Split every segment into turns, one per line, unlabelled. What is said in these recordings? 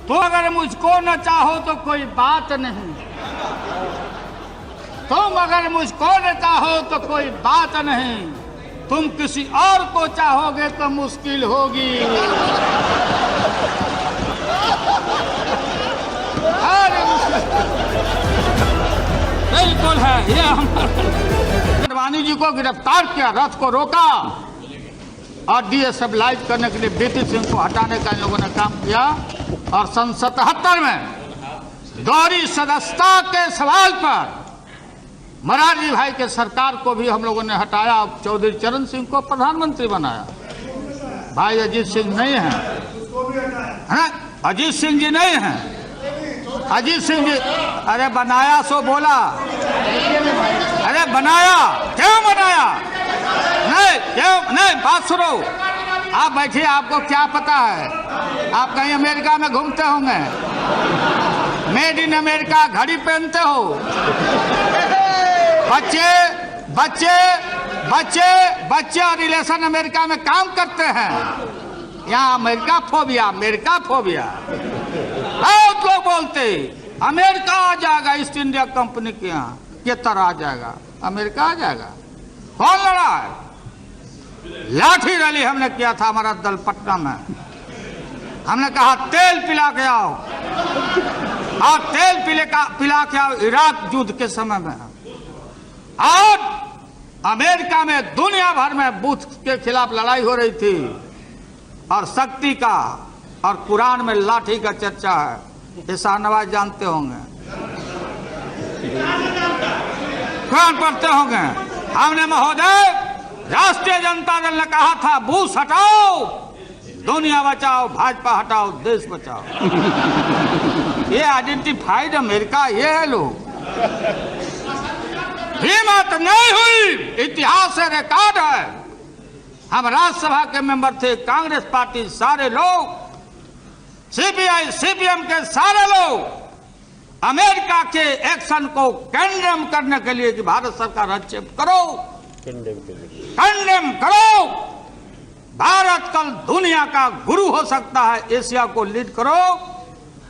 तो अगर मुझको न चाहो तो कोई बात नहीं, तुम अगर मुझको न चाहो तो कोई बात नहीं, तुम किसी और को चाहोगे तो मुश्किल होगी। अरे बिल्कुल है ये। आडवाणी जी को गिरफ्तार किया, रथ को रोका और डीएस्टेबलाइज करने के लिए बीपी सिंह को हटाने का इन लोगों ने काम किया। और सन 77 में गौरी सदस्यता के सवाल पर मोरारजी भाई के सरकार को भी हम लोगों ने हटाया, चौधरी चरण सिंह को प्रधानमंत्री बनाया। भाई अजीत सिंह नहीं है, अजीत सिंह जी नहीं है, अजीत सिंह जी अरे बनाया सो बोला, अरे बनाया क्यों बनाया, नहीं क्यों नहीं, बात सुनो, आप बैठिए, आपको क्या पता है, आप कहीं अमेरिका में घूमते होंगे, मेड इन अमेरिका घड़ी पहनते हो, बच्चे बच्चे बच्चे बच्चे और रिलेशन अमेरिका में काम करते हैं। यहाँ अमेरिका फोबिया बहुत लोग बोलते अमेरिका आ जाएगा, ईस्ट इंडिया कंपनी के यहाँ के तरह आ जाएगा, अमेरिका आ जाएगा। कौन लड़ा है? लाठी रैली हमने किया था हमारा दल पटना में, हमने कहा तेल पिला के आओ, और तेल पिला के आओ इराक युद्ध के समय में। और अमेरिका में दुनिया भर में बुश के खिलाफ लड़ाई हो रही थी, और शक्ति का और कुरान में लाठी का चर्चा है, ये शाहनवाज जानते होंगे, कुरान पढ़ते होंगे। हमने महोदय राष्ट्रीय जनता दल ने कहा था बुश हटाओ, दुनिया बचाओ, भाजपा हटाओ, देश बचाओ। ये आइडेंटिफाइड अमेरिका ये है लोग। हिम्मत नहीं हुई, इतिहास से रिकॉर्ड है। हम राज्यसभा के मेंबर थे, कांग्रेस पार्टी सारे लोग, सीपीआई सीपीएम के सारे लोग अमेरिका के एक्शन को कंडेम करने के लिए कि भारत सरकार हस्तक्षेप करो, कंडेम करो। भारत कल दुनिया का गुरु हो सकता है, एशिया को लीड करो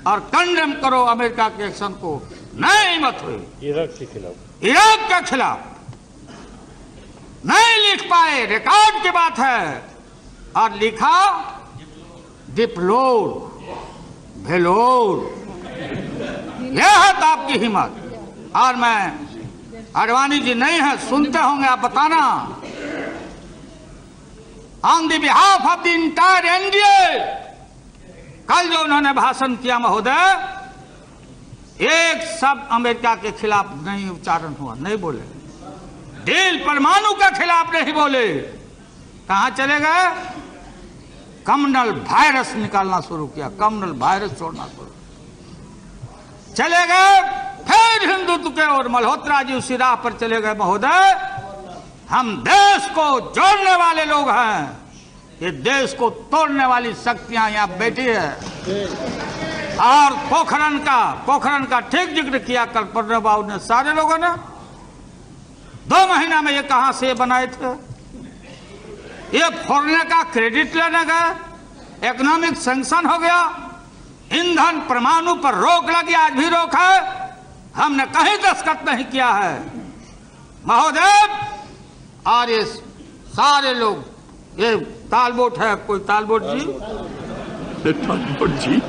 और कंडेम करो अमेरिका के एक्शन को। नहीं हिम्मत हुई। इराक के खिलाफ नहीं लिख पाए, रिकॉर्ड की बात है, और लिखा डिप्लोर भेलोर। यह है तो आपकी हिम्मत। और मैं आडवाणी जी नहीं है, सुनते होंगे आप, बताना on the behalf of the entire NDA. कल जो उन्होंने भाषण किया महोदय, एक शब्द अमेरिका के खिलाफ नहीं उच्चारण हुआ, नहीं बोले, डील परमाणु के खिलाफ नहीं बोले। कहां चले गए? कम्युनल वायरस निकालना शुरू किया, कम्युनल वायरस छोड़ना शुरू चले गए। फिर हिंदुत्व के और मल्होत्रा जी उसी राह पर चले गए। महोदय हम देश को जोड़ने वाले लोग हैं, ये देश को तोड़ने वाली शक्तियां यहाँ बैठी है। और पोखरण का ठीक जिक्र किया कल प्रणब बाबू ने, सारे लोगों ने। 2 महीना में ये कहां से बनाए थे? ये फोड़ने का क्रेडिट लेने गए, इकोनॉमिक सैंक्शन हो गया, ईंधन परमाणु पर रोक लगी, आज भी रोक है, हमने कहीं दस्तखत नहीं किया है महोदय। और ये सारे लोग, ये तालबोट है, कोई तालबोट जी, तालबोट जी,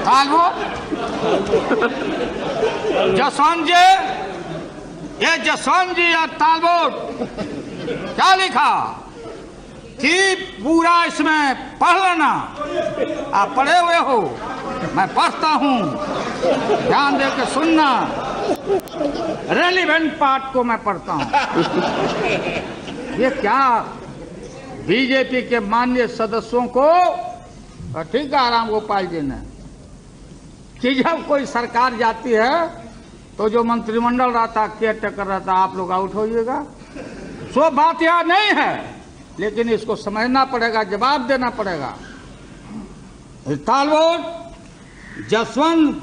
तालबोट जसवंत जी, ये जसवंत जी और तालबोट क्या लिखा कि पूरा इसमें पढ़ लेना। आप पढ़े हुए हो, मैं पढ़ता हूं, ध्यान दे के सुनना, रेलिवेंट पार्ट को मैं पढ़ता हूं। ये क्या बीजेपी के माननीय सदस्यों को, ठीक है राम गोपाल जी ने, कि जब कोई सरकार जाती है तो जो मंत्रिमंडल रहता, केयर टेकर रहता, आप लोग आउट होइएगा। सो बात यह नहीं है, लेकिन इसको समझना पड़ेगा, जवाब देना पड़ेगा। Talbot Jaswant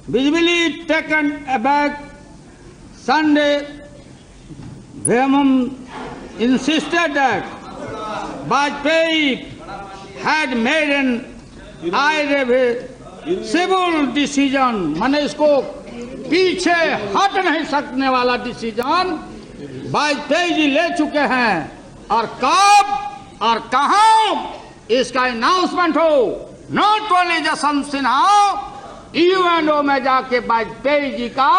visibly taken aback Sunday Venom insisted that Vajpayee had made an irreversible decision, माने इसको पीछे हट नहीं सकने वाला डिसीजन वाजपेयी जी ले चुके हैं। और कब और कहां इसका अनाउंसमेंट हो, not only Jaswant Sinha, UNO में जाके वाजपेयी जी का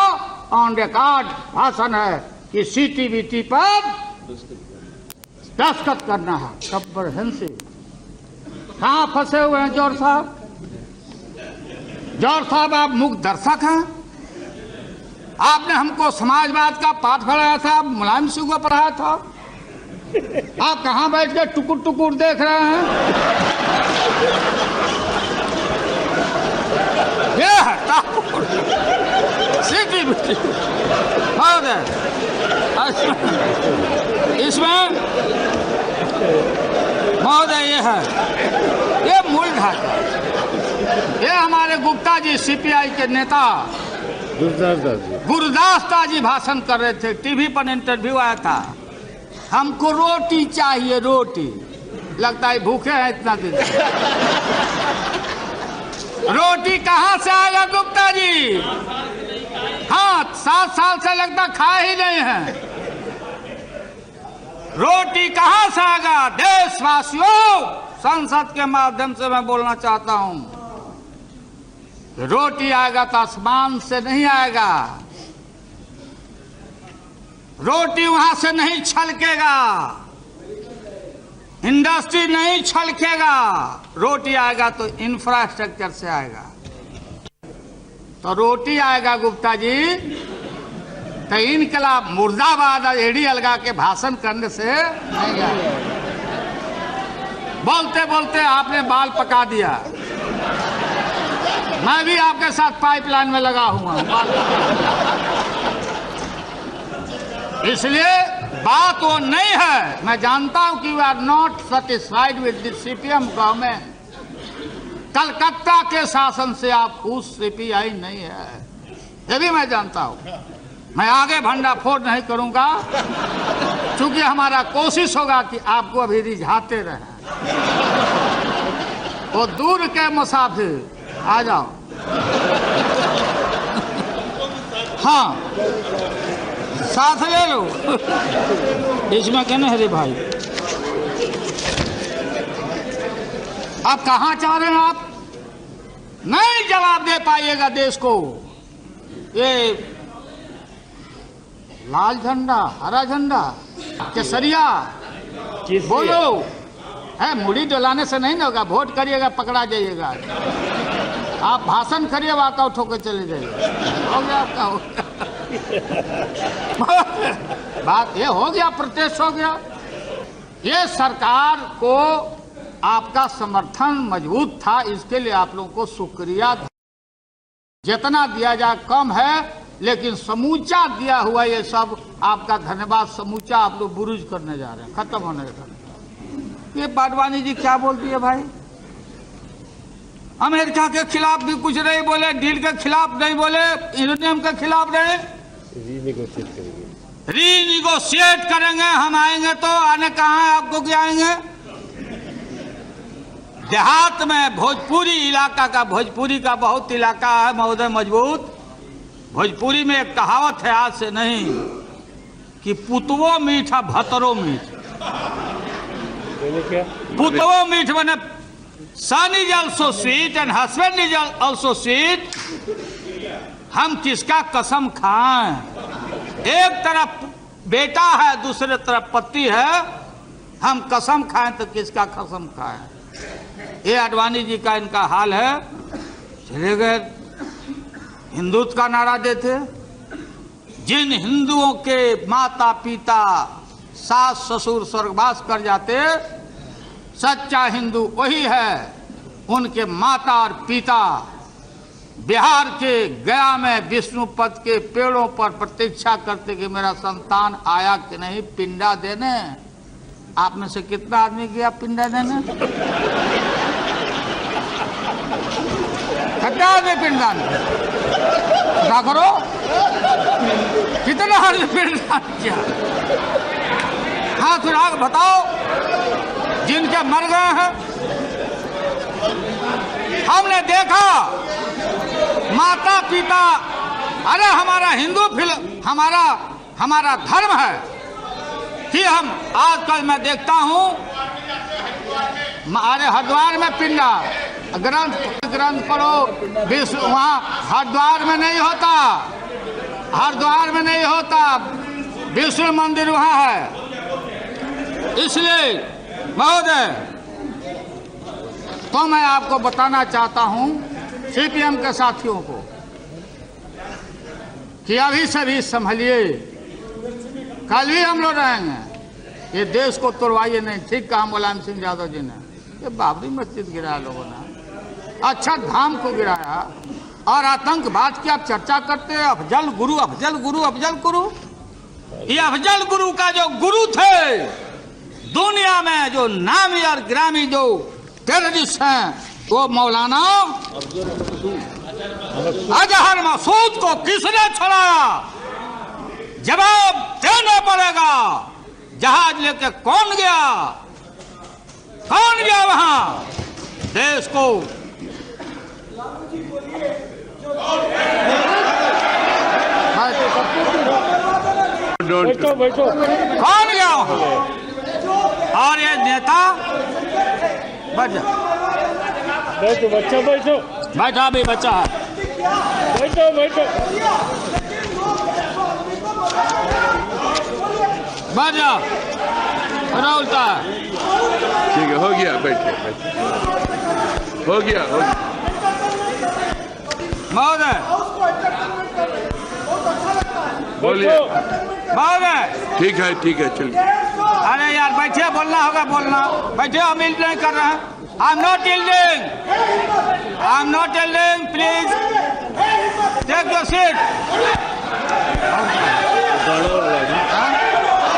ऑन रिकॉर्ड भाषण है कि सीटीबीटी पर दस्तखत करना है। कंप्रहेंसिव। कहां फंसे हुए हैं जौहर साहब? जौहर साहब आप मुख्य दर्शक हैं। आपने हमको समाजवाद का पाठ पढ़ाया था, मुलायम सिंह को पढ़ाया था। आप कहां बैठ के टुकुर टुकुर देख रहे हैं? ये है सीटीबीटी। इसमें महोदय ये है, ये मूल ढांचा। ये हमारे गुप्ता जी सीपीआई के नेता गुरदास दास जी भाषण कर रहे थे, टीवी पर इंटरव्यू आया था। हमको रोटी चाहिए, रोटी। लगता है भूखे हैं इतना दिन। रोटी कहां से आएगा गुप्ता जी? हाँ, 7 साल से लगता खा ही नहीं है। रोटी कहां से आएगा? देशवासियों, संसद के माध्यम से मैं बोलना चाहता हूं, रोटी आएगा तो आसमान से नहीं आएगा। रोटी वहां से नहीं छलकेगा, इंडस्ट्री नहीं छलकेगा। रोटी आएगा तो इंफ्रास्ट्रक्चर से आएगा। तो रोटी आएगा गुप्ता जी तो इनकलाब मुर्दाबाद एड़ी अलगा के भाषण करने से नहीं आएगा। बोलते बोलते आपने बाल पका दिया। मैं भी आपके साथ पाइपलाइन में लगा हुआ हूं। इसलिए बात वो नहीं है। मैं जानता हूं कि we are not satisfied with the CPM government. Calcutta के शासन से आप खुश सीपीआई नहीं है, ये भी मैं जानता हूं। मैं आगे भंडाफोड़ नहीं करूंगा, क्योंकि हमारा कोशिश होगा कि आपको अभी रिझाते रहे। वो दूर के मुसाफिर आ जाओ। हाँ, साथ ले लो। इसमें कहना है रे भाई, आप कहाँ चाह रहे हैं? आप नहीं जवाब दे पाइएगा देश को। ये लाल झंडा, हरा झंडा, केसरिया बोलो है। मुड़ी डलाने से नहीं होगा। वोट करिएगा, पकड़ा जाइएगा। आप भाषण करिए, वॉकआउट होकर चले जाइए। हो गया आपका, हो गया। बात ये हो गया, प्रोटेस्ट हो गया। ये सरकार को आपका समर्थन मजबूत था, इसके लिए आप लोगों को शुक्रिया। जितना दिया जाए कम है, लेकिन समूचा दिया हुआ ये सब आपका धन्यवाद समूचा आप लोग बुरुज करने जा रहे हैं, खत्म होने का। ये बाडवानी जी क्या बोलती है भाई? अमेरिका के खिलाफ भी कुछ नहीं बोले, डील के खिलाफ नहीं बोले, यूरेनियम के खिलाफ नहीं। रीनिगोशिएट करेंगे। हम आएंगे तो आने कहाँ है आपको? क्या आएंगे? देहात में भोजपुरी इलाका का, भोजपुरी का बहुत इलाका है महोदय मजबूत। भोजपुरी में एक कहावत है, आज से नहीं, कि पुतवो मीठा भतरो मीठ। पुतवो मीठ बने son is also sweet and husband is also sweet. हम किसका कसम खाएं? एक तरफ बेटा है, दूसरे तरफ पति है। हम कसम खाएं तो किसका कसम खाएं? ये आडवाणी जी का इनका हाल है। चले गए, हिंदुत्व का नारा देते। जिन हिंदुओं के माता पिता, सास ससुर स्वर्गवास कर जाते, सच्चा हिंदू वही है। उनके माता और पिता बिहार के गया में विष्णुपद के पेड़ों पर प्रतीक्षा करते कि मेरा संतान आया कि नहीं पिंडा देने। आप में से कितना आदमी गया पिंडा देने? कितना आदमी पिंडदान क्या करो? कितना आदमी पिंडदान किया? हाथ उठा के बताओ जिनके मर गए हैं। हमने देखा माता पिता, अरे हमारा हिंदू हमारा धर्म है कि हम आजकल मैं देखता हूं, अरे हरिद्वार में पिंडा ग्रंथ पढ़ो, विश्व वहाँ हरिद्वार में नहीं होता, हरिद्वार में नहीं होता, विष्णु मंदिर वहाँ है। इसलिए महोदय, तो मैं आपको बताना चाहता हूँ सीपीएम के साथियों को कि अभी से भी संभलिए, कल भी हम लोग रहेंगे। ये देश को तोड़वाइए नहीं। ठीक कहा मुलायम सिंह यादव जी ने, ये बाबरी मस्जिद गिराया लोगों ने, अच्छा धाम को गिराया, और आतंकवाद की आप चर्चा करते हैं। अफजल गुरु, अफजल गुरु, अफजल गुरु, ये अफजल गुरु का जो गुरु थे दुनिया में, जो नामी और ग्रामी जो टेररिस्ट हैं, वो मौलाना अजहर मसूद को किसने छुड़ाया? जवाब देना पड़ेगा। जहाज लेके कौन गया? कौन गया वहां? देश को कौन गया वहां? और ये नेता बैठो, बच्चा बैठो, बैठा भी बच्चा है, बैठो बैठ जाओ, उल्टा है।
ठीक है, हो गया, बैठे, हो गया।
महोदय
बोलिए।
महोदय
ठीक है, चलिए।
अरे यार बैठिए, बोलना होगा बोलना। बैठिए, हम यील्ड नहीं कर रहे हैं। I am not yielding, I am not yielding, please take your seat.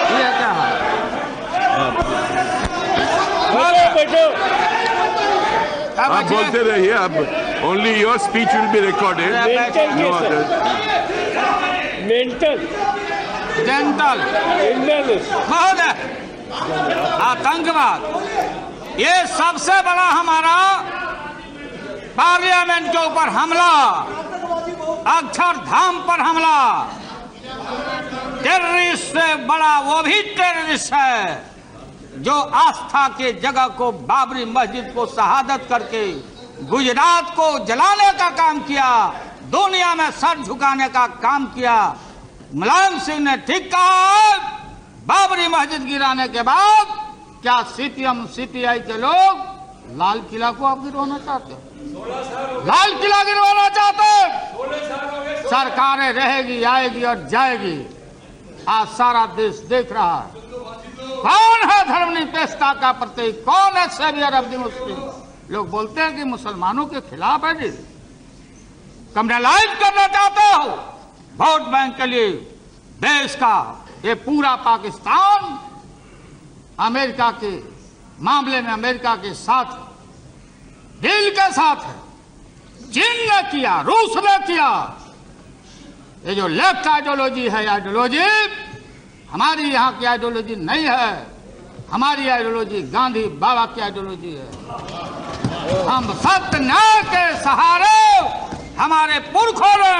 ये क्या है?
आप बोलते रहिए, अब only your speech will be recorded, no other. मेंटल
जेंटल महोदय, आतंकवाद ये सबसे बड़ा हमारा पार्लियामेंट के ऊपर हमला, अक्षरधाम पर हमला, टेररिस्ट से बड़ा वो भी टेररिस्ट है जो आस्था के जगह को, बाबरी मस्जिद को शहादत करके गुजरात को जलाने का काम किया, दुनिया में सर झुकाने का काम किया। मुलायम सिंह ने ठीक कहा, बाबरी मस्जिद गिराने के बाद क्या सीपीएम सीपीआई के लोग लाल किला को आप गिरवाना चाहते हो? लाल किला गिरवाना चाहते? सरकारें रहेगी, आएगी और जाएगी। आज सारा देश देख रहा है कौन है धर्मनिरपेक्षता का प्रतीक, कौन है सेवियर ऑफ द मुस्लिम। लोग बोलते हैं कि मुसलमानों के खिलाफ है जी, कम्युनलाइज करना चाहते हो वोट बैंक के लिए देश का। ये पूरा पाकिस्तान अमेरिका के मामले में अमेरिका के साथ डील के साथ है। चीन ने किया, रूस ने किया। ये जो लेफ्ट आइडियोलॉजी है, आइडियोलॉजी हमारी यहाँ की आइडियोलॉजी नहीं है। हमारी आइडियोलॉजी गांधी बाबा की आइडियोलॉजी है। हम सत्य न्याय के सहारे, हमारे पुरखों ने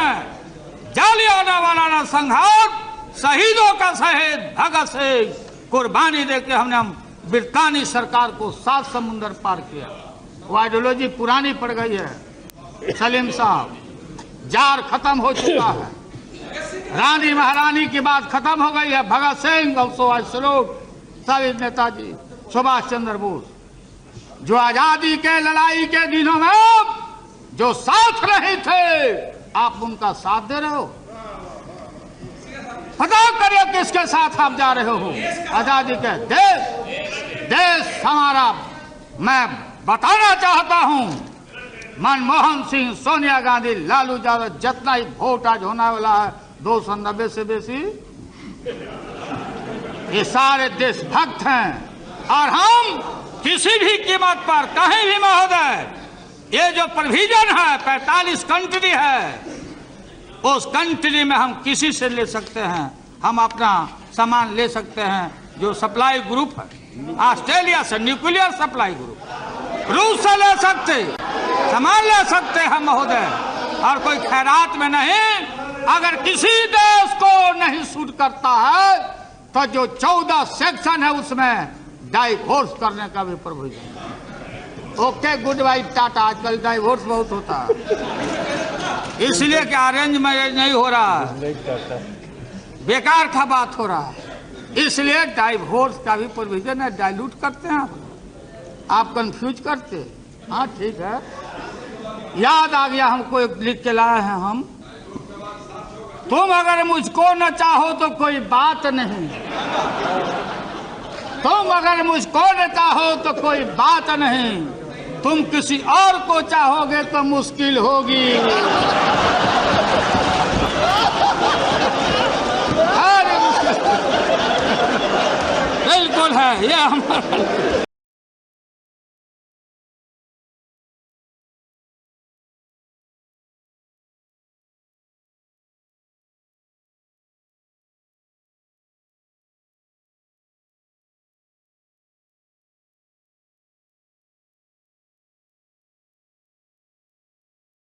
जालियांवाला संघार, शहीदों का शहीद भगत सिंह कुर्बानी देके हमने ब्रितानी सरकार को 7 समुंदर पार किया। वो आइडियोलॉजी पुरानी पड़ गई है। सलीम साहब, जार खत्म हो चुका है, रानी महारानी की बात खत्म हो गई है। भगत सिंह और सुभाष सलोट, सभी नेताजी, सुभाष चंद्र बोस, जो आजादी के लड़ाई के दिनों में जो साथ रहे थे, आप उनका साथ दे रहे हो। पता करिए किसके साथ आप जा रहे हो। आजादी के देश हमारा, मैं बताना चाहता हूं, मनमोहन सिंह, सोनिया गांधी, लालू यादव, जितना ही वोट आज होने वाला है 290 से बेसी, ये सारे देशभक्त हैं। और हम किसी भी कीमत पर कहीं भी महोदय, ये जो प्रोविजन है 45 कंट्री है, उस कंट्री में हम किसी से ले सकते हैं, हम अपना सामान ले सकते हैं। जो सप्लाई ग्रुप है ऑस्ट्रेलिया से, न्यूक्लियर सप्लाई ग्रुप, रूस से ले सकते, सामान ले सकते हैं महोदय, और कोई खैरात में नहीं। अगर किसी देश को नहीं सूट करता है तो जो 14 सेक्शन है उसमें डाइवोर्स करने का भी प्रोविजन है। Okay, good by, Tata. आजकल डाइवोर्स बहुत होता है, इसलिए कि अरेंज मैरिज नहीं हो रहा है, बेकार का बात हो रहा है, इसलिए डाइवोर्स का भी प्रोविजन है। डाइल्यूट करते हैं आप कंफ्यूज करते। हाँ ठीक है, याद आ गया हमको, एक लिख के लाए हैं हम। तुम अगर मुझको न चाहो तो कोई बात नहीं, तुम अगर मुझको न चाहो तो कोई बात नहीं, तुम किसी और को चाहोगे तो मुश्किल होगी। बिल्कुल है ये हमारा